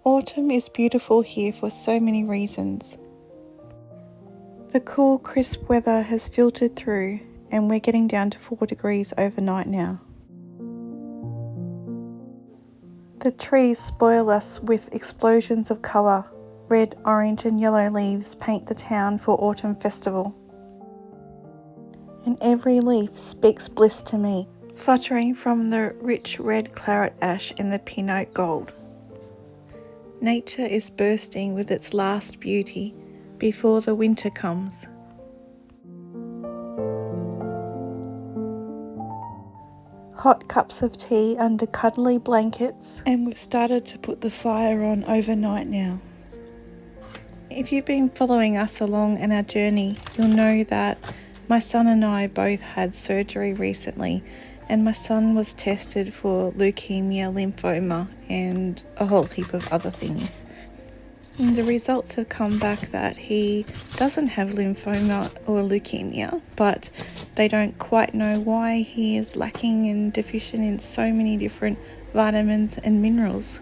Autumn is beautiful here for so many reasons. The cool, crisp weather has filtered through and we're getting down to 4 degrees overnight now. The trees spoil us with explosions of colour. Red, orange and yellow leaves paint the town for Autumn Festival. And every leaf speaks bliss to me, fluttering from the rich red claret ash in the Pinot gold. Nature is bursting with its last beauty before the winter comes. Hot cups of tea under cuddly blankets, and we've started to put the fire on overnight now. If you've been following us along in our journey, you'll know that my son and I both had surgery recently, and my son was tested for leukemia, lymphoma and a whole heap of other things. And the results have come back that he doesn't have lymphoma or leukemia, but they don't quite know why he is lacking and deficient in so many different vitamins and minerals.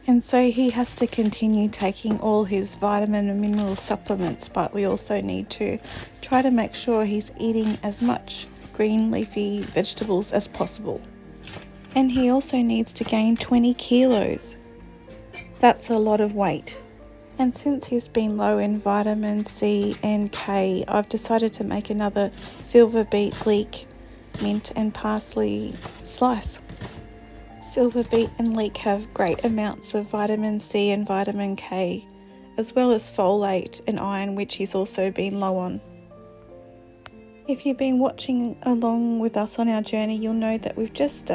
And so he has to continue taking all his vitamin and mineral supplements, but we also need to try to make sure he's eating as much green leafy vegetables as possible. And he also needs to gain 20 kilos. That's a lot of weight. And since he's been low in vitamin C and K, I've decided to make another silver beet, leek, mint and parsley slice. Silver beet and leek have great amounts of vitamin C and vitamin K, as well as folate and iron, which he's also been low on. If you've been watching along with us on our journey, you'll know that we've just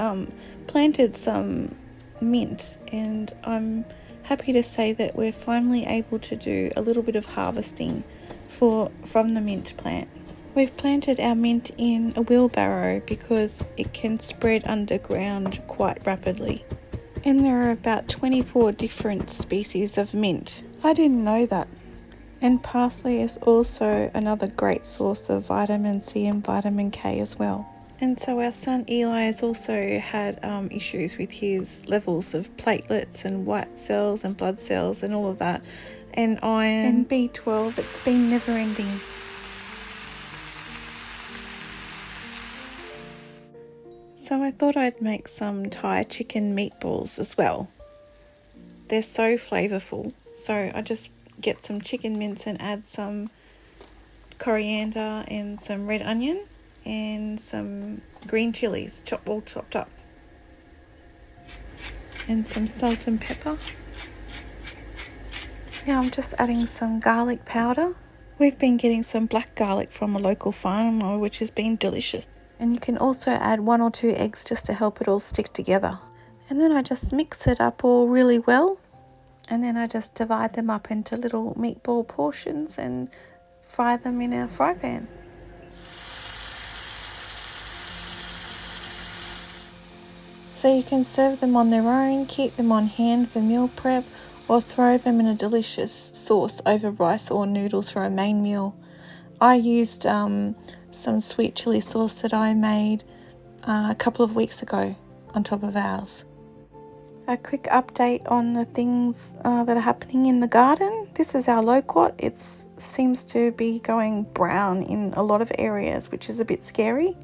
planted some mint, and I'm happy to say that we're finally able to do a little bit of harvesting from the mint plant. We've planted our mint in a wheelbarrow because it can spread underground quite rapidly. And there are about 24 different species of mint. I didn't know that. And parsley is also another great source of vitamin C and vitamin K as well. And so our son Eli has also had issues with his levels of platelets and white cells and blood cells and all of that. And iron and B12, it's been never ending. So I thought I'd make some Thai chicken meatballs as well. They're so flavourful. So I just get some chicken mince and add some coriander and some red onion and some green chilies all chopped up, and some salt and pepper. Now I'm just adding some garlic powder. We've been getting some black garlic from a local farmer, which has been delicious. And you can also add 1 or 2 eggs just to help it all stick together. And then I just mix it up all really well. And then I just divide them up into little meatball portions and fry them in a fry pan. So you can serve them on their own, keep them on hand for meal prep, or throw them in a delicious sauce over rice or noodles for a main meal. I used some sweet chili sauce that I made a couple of weeks ago on top of ours. A quick update on the things that are happening in the garden. This is our loquat. It seems to be going brown in a lot of areas, which is a bit scary.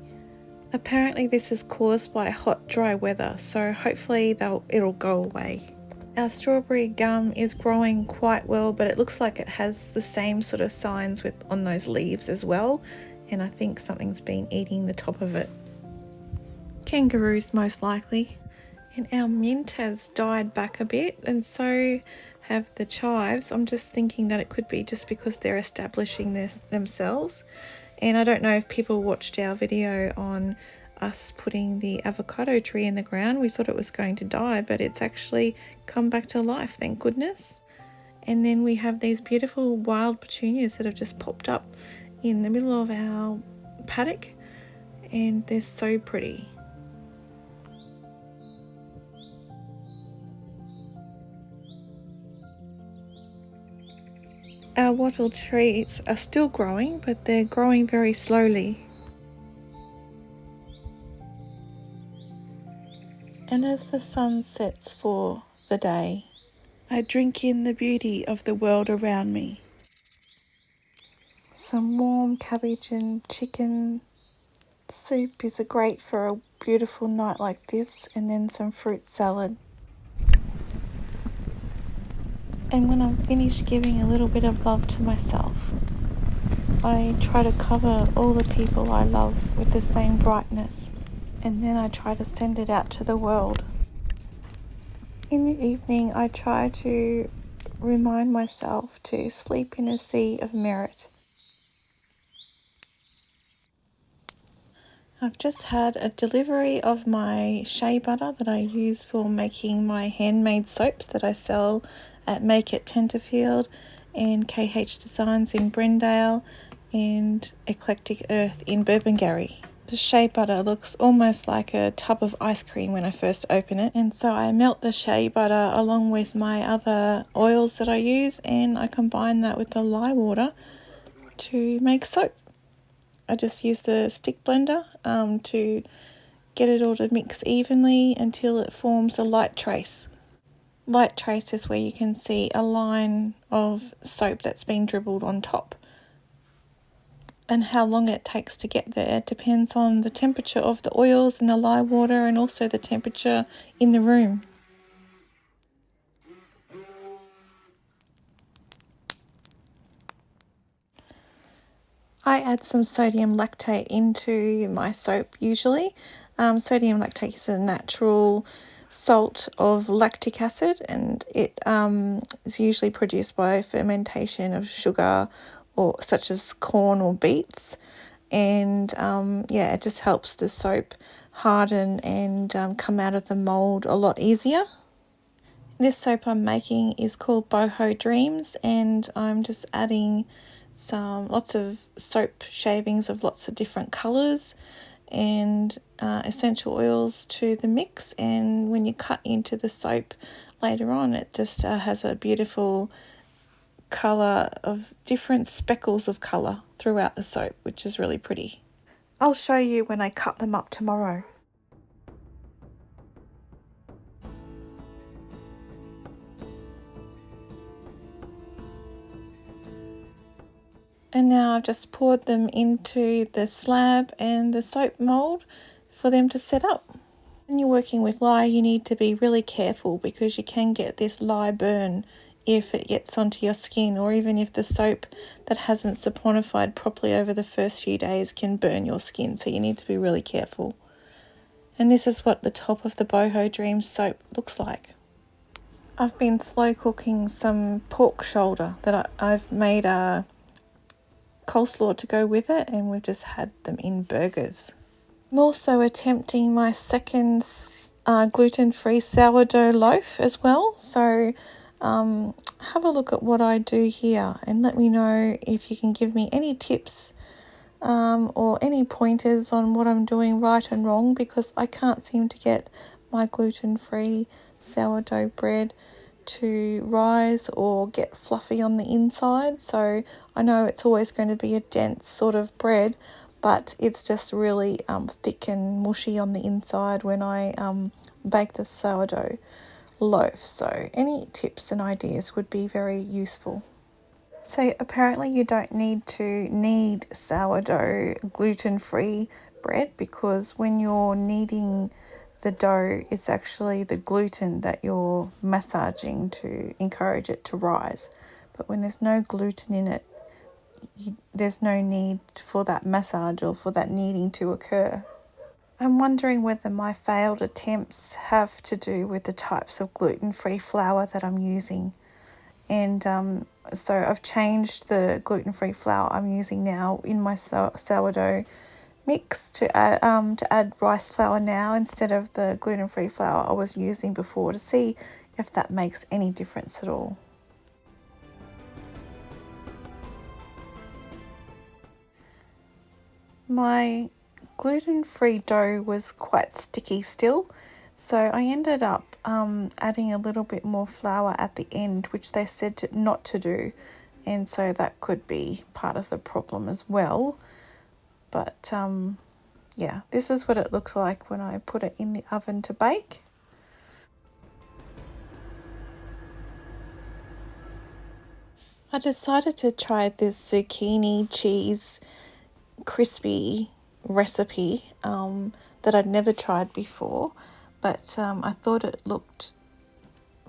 Apparently this is caused by hot, dry weather, so hopefully it'll go away. Our strawberry gum is growing quite well, but it looks like it has the same sort of signs on those leaves as well, and I think something's been eating the top of it. Kangaroos most likely. And our mint has died back a bit, and so have the chives. I'm just thinking that it could be just because they're establishing themselves. And I don't know if people watched our video on us putting the avocado tree in the ground. We thought it was going to die, but it's actually come back to life, thank goodness. And then we have these beautiful wild petunias that have just popped up in the middle of our paddock, and they're so pretty. Our wattle trees are still growing, but they're growing very slowly. And as the sun sets for the day. I drink in the beauty of the world around me. Some warm cabbage and chicken soup is great for a beautiful night like this, and then some fruit salad. And when I'm finished giving a little bit of love to myself, I try to cover all the people I love with the same brightness, and then I try to send it out to the world. In the evening, I try to remind myself to sleep in a sea of merit. I've just had a delivery of my shea butter that I use for making my handmade soaps that I sell at Make at Tenterfield and KH Designs in Brendale and Eclectic Earth in Burpengary. The shea butter looks almost like a tub of ice cream when I first open it, and so I melt the shea butter along with my other oils that I use, and I combine that with the lye water to make soap. I just use the stick blender to get it all to mix evenly until it forms a light trace. Light trace is where you can see a line of soap that's been dribbled on top. And how long it takes to get there depends on the temperature of the oils and the lye water, and also the temperature in the room. I add some sodium lactate into my soap usually. Sodium lactate is a natural salt of lactic acid, and it is usually produced by fermentation of sugar, or such as corn or beets. And it just helps the soap harden and come out of the mold a lot easier. This soap I'm making is called Boho Dreams, and I'm just adding lots of soap shavings of lots of different colours and essential oils to the mix. And when you cut into the soap later on, it just has a beautiful colour of different speckles of colour throughout the soap, which is really pretty. I'll show you when I cut them up tomorrow. And now I've just poured them into the slab and the soap mould for them to set up. When you're working with lye, you need to be really careful because you can get this lye burn if it gets onto your skin, or even if the soap that hasn't saponified properly over the first few days can burn your skin. So you need to be really careful. And this is what the top of the Boho Dreams soap looks like. I've been slow cooking some pork shoulder that I've made a coleslaw to go with it, and we've just had them in burgers. I'm also attempting my second gluten-free sourdough loaf as well, so have a look at what I do here and let me know if you can give me any tips or any pointers on what I'm doing right and wrong, because I can't seem to get my gluten-free sourdough bread to rise or get fluffy on the inside. So I know it's always going to be a dense sort of bread, but it's just really thick and mushy on the inside when I bake the sourdough loaf. So any tips and ideas would be very useful. So apparently you don't need to knead sourdough gluten-free bread, because when you're kneading the dough, it's actually the gluten that you're massaging to encourage it to rise. But when there's no gluten in it, there's no need for that massage or for that kneading to occur. I'm wondering whether my failed attempts have to do with the types of gluten-free flour that I'm using. And so I've changed the gluten-free flour I'm using now in my sourdough mix to add rice flour now instead of the gluten-free flour I was using before, to see if that makes any difference at all. My gluten-free dough was quite sticky still, so I ended up adding a little bit more flour at the end, which they said not to do, and so that could be part of the problem as well. But yeah, this is what it looks like when I put it in the oven to bake. I decided to try this zucchini cheese crispy recipe that I'd never tried before, but I thought it looked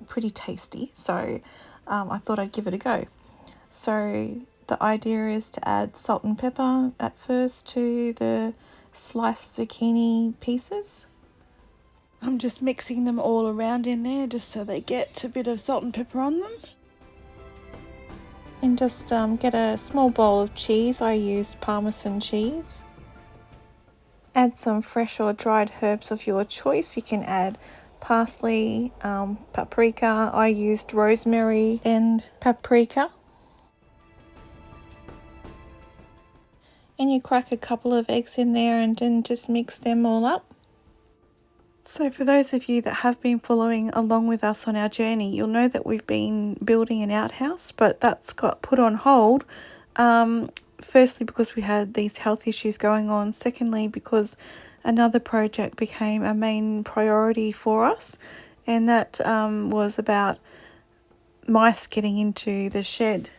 pretty tasty, so I thought I'd give it a go. So the idea is to add salt and pepper at first to the sliced zucchini pieces. I'm just mixing them all around in there just so they get a bit of salt and pepper on them. And just get a small bowl of cheese. I use Parmesan cheese. Add some fresh or dried herbs of your choice. You can add parsley, paprika. I used rosemary and paprika. And you crack a couple of eggs in there and then just mix them all up. So for those of you that have been following along with us on our journey, you'll know that we've been building an outhouse, but that's got put on hold. Firstly, because we had these health issues going on. Secondly, because another project became a main priority for us, and that was about mice getting into the shed.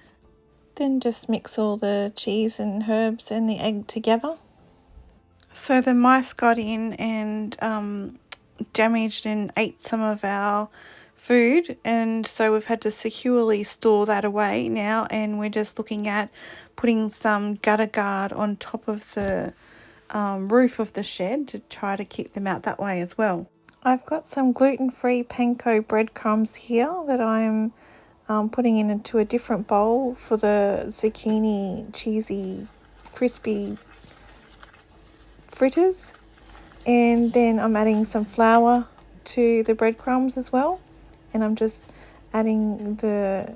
Then just mix all the cheese and herbs and the egg together. So the mice got in and damaged and ate some of our food, and so we've had to securely store that away now, and we're just looking at putting some gutter guard on top of the roof of the shed to try to keep them out that way as well. I've got some gluten-free panko breadcrumbs here that I'm putting into a different bowl for the zucchini cheesy crispy fritters. And then I'm adding some flour to the breadcrumbs as well. And I'm just adding the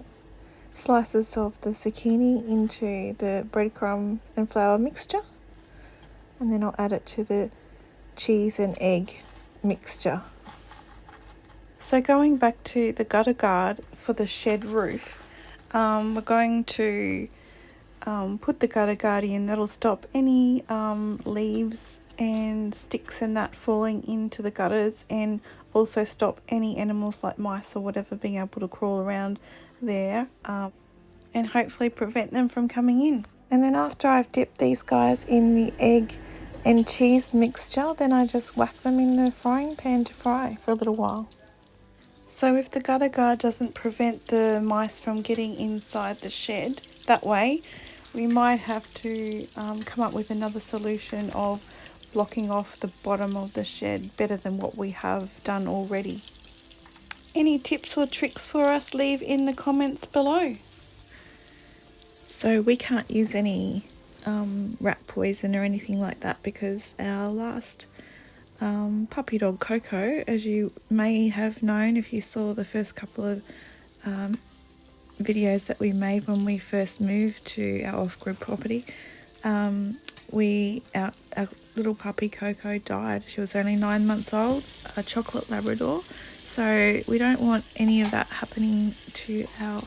slices of the zucchini into the breadcrumb and flour mixture. And then I'll add it to the cheese and egg mixture. So going back to the gutter guard for the shed roof, we're going to put the gutter guard in. That'll stop any leaves and sticks and that falling into the gutters, and also stop any animals like mice or whatever being able to crawl around there, and hopefully prevent them from coming in. And then after I've dipped these guys in the egg and cheese mixture, then I just whack them in the frying pan to fry for a little while. So if the gutter guard doesn't prevent the mice from getting inside the shed that way, we might have to come up with another solution of blocking off the bottom of the shed better than what we have done already. Any tips or tricks for us, leave in the comments below. So we can't use any rat poison or anything like that, because our last puppy dog Coco, as you may have known if you saw the first couple of videos that we made when we first moved to our off-grid property, our little puppy Coco died. She was only 9 months old, a chocolate Labrador. So we don't want any of that happening to our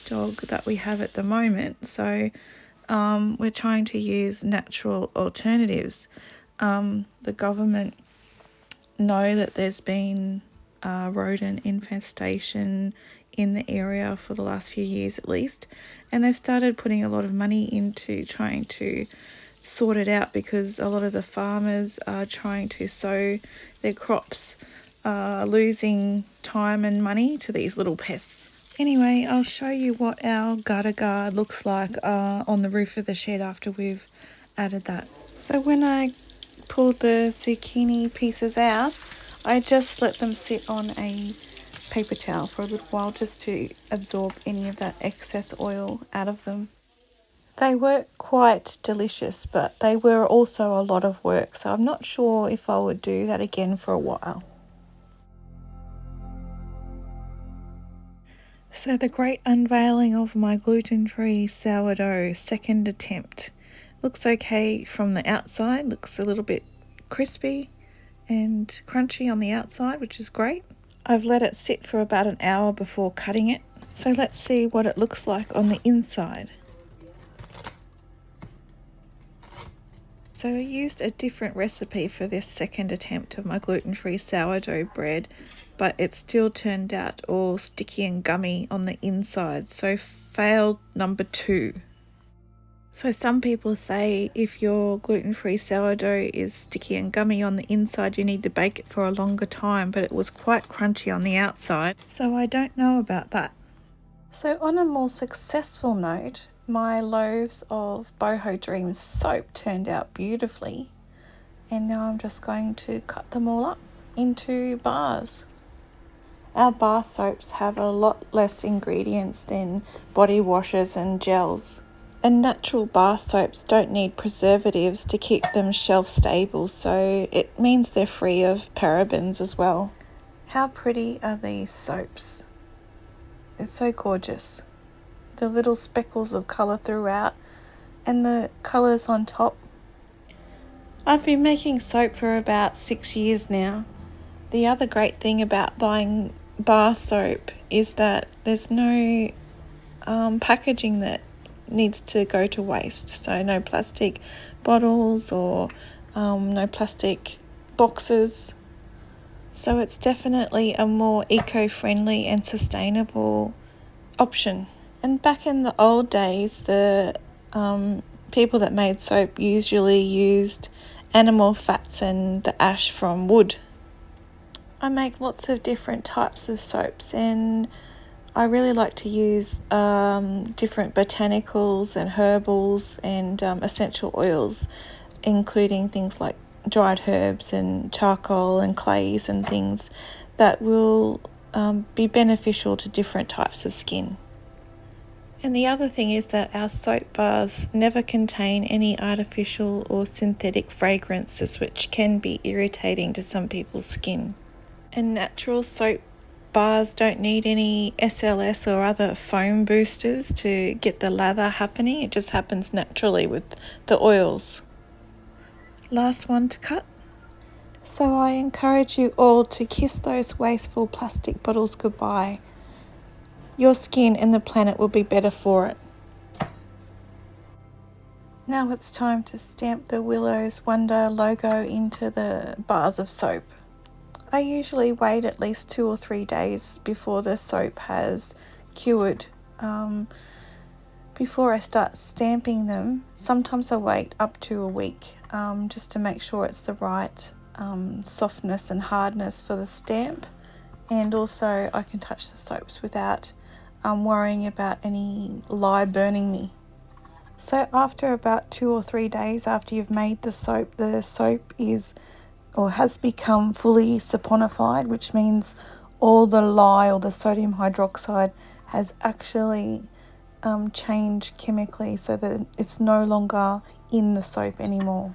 dog that we have at the moment. So we're trying to use natural alternatives. The government know that there's been rodent infestation in the area for the last few years at least, and they've started putting a lot of money into trying to sort it out, because a lot of the farmers are trying to sow their crops, losing time and money to these little pests. Anyway, I'll show you what our gutter guard looks like on the roof of the shed after we've added that. So when I pulled the zucchini pieces out, I just let them sit on a paper towel for a little while just to absorb any of that excess oil out of them. They were quite delicious, but they were also a lot of work, so I'm not sure if I would do that again for a while. So the great unveiling of my gluten-free sourdough second attempt. Looks okay from the outside, looks a little bit crispy and crunchy on the outside, which is great. I've let it sit for about an hour before cutting it, so let's see what it looks like on the inside. So I used a different recipe for this second attempt of my gluten-free sourdough bread but it still turned out all sticky and gummy on the inside. So failed number 2. So some people say if your gluten-free sourdough is sticky and gummy on the inside, you need to bake it for a longer time, but it was quite crunchy on the outside. So I don't know about that. So on a more successful note, my loaves of Boho Dreams soap turned out beautifully. And now I'm just going to cut them all up into bars. Our bar soaps have a lot less ingredients than body washes and gels. And natural bar soaps don't need preservatives to keep them shelf stable, so it means they're free of parabens as well. How pretty are these soaps? It's so gorgeous. The little speckles of colour throughout and the colours on top. I've been making soap for about 6 years now. The other great thing about buying bar soap is that there's no packaging that needs to go to waste. So no plastic bottles or no plastic boxes. So it's definitely a more eco-friendly and sustainable option. And back in the old days, the people that made soap usually used animal fats and the ash from wood. I make lots of different types of soaps, and I really like to use different botanicals and herbals and essential oils, including things like dried herbs and charcoal and clays and things that will be beneficial to different types of skin. And the other thing is that our soap bars never contain any artificial or synthetic fragrances, which can be irritating to some people's skin. And natural soap bars don't need any SLS or other foam boosters to get the lather happening. It just happens naturally with the oils. Last one to cut. So I encourage you all to kiss those wasteful plastic bottles goodbye. Your skin and the planet will be better for it. Now it's time to stamp the Willow's Wonder logo into the bars of soap. I usually wait at least 2 or 3 days before the soap has cured before I start stamping them. Sometimes I wait up to a week just to make sure it's the right softness and hardness for the stamp, and also I can touch the soaps without worrying about any lye burning me. So after about 2 or 3 days after you've made the soap is or has become fully saponified, which means all the lye or the sodium hydroxide has actually changed chemically so that it's no longer in the soap anymore.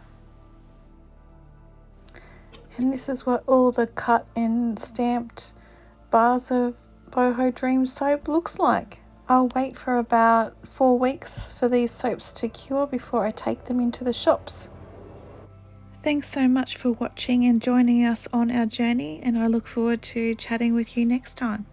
And this is what all the cut and stamped bars of Boho Dreams soap looks like. I'll wait for about 4 weeks for these soaps to cure before I take them into the shops. Thanks so much for watching and joining us on our journey, and I look forward to chatting with you next time.